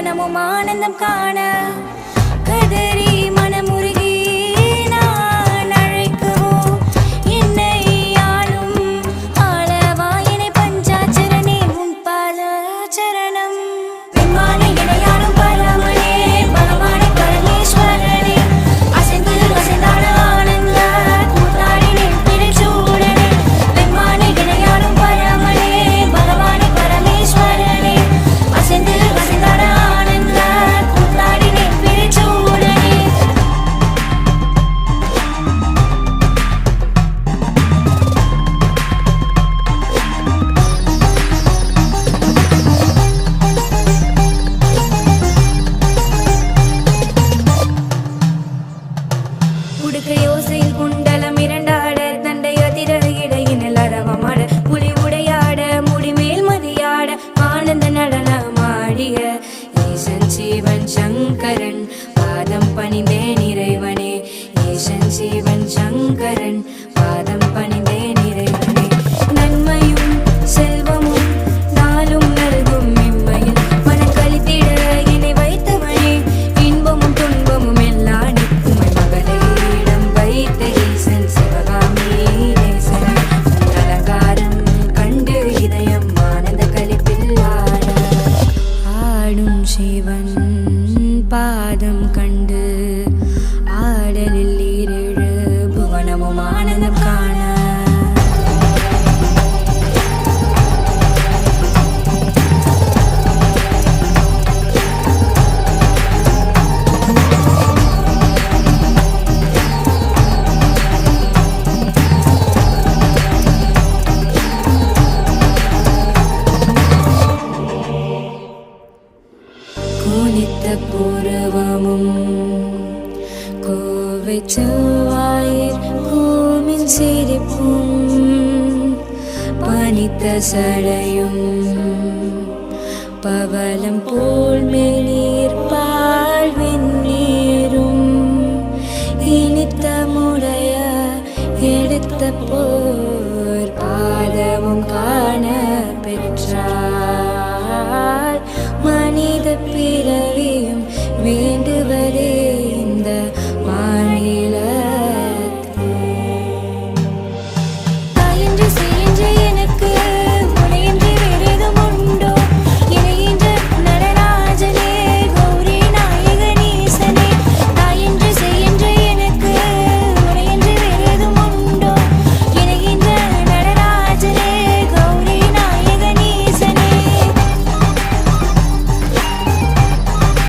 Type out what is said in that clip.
புவனமும் ஆனந்தம் காண கதறி மனமுருகி நான் அழைக்கவோ என்னை ஆளும் ஆளவாயினை பஞ்சாச்சரணே உன் பாத சரணம் விமானை இணையாளும் பரமனே பகவானை பரமேஸ்வரனே அசைந்து அசைந்தாட ஆனந்த கூத்தாடினேன் பிடிச்சூடனே விமானை இணையாளும் பரமனே பகவானை பரமேஸ்வரனே அசைந்து அசைந்தாட ஆனந்த கூத்தாடினேன் பிடிச்சூடனே உடுக்கையோசையில் குண்டலம் இரண்டாட தண்டை அதிர இடையினில் அரவமாட புலி உடையாட முடிமேல் மதியாட ஆனந்த நடனமாடிய ஈசன் சிவன் சங்கரன் பாதம் பணிந்தேன் இறைவனே ஈசன் சிவன் சங்கரன் பாதம் பணிந்தேன் இறைவனே நன்மையும் செல்வமும் நாளும் நல்கும் இம்மையில் மனக்களித்திட இணை வைத்தவனே இன்பமும் துன்பமும் எல்லா நிற்குமை மகளிடம் வைத்த ஈசன் சிவகாமி நேசன் அலங்காரம் கண்டு இதயம் ஆனந்த களிப்பில் ஆடும் சிவன் பாதம் கண்டு ஆடலில் ஈரேழு புவனமும் ஆனந்தம் காண கூனித்த பூர்வமும் கோவை செவ்வாயிற் பூமின் சிரிப்பும் பனித்த சடையும் பவளம் போல் மெலி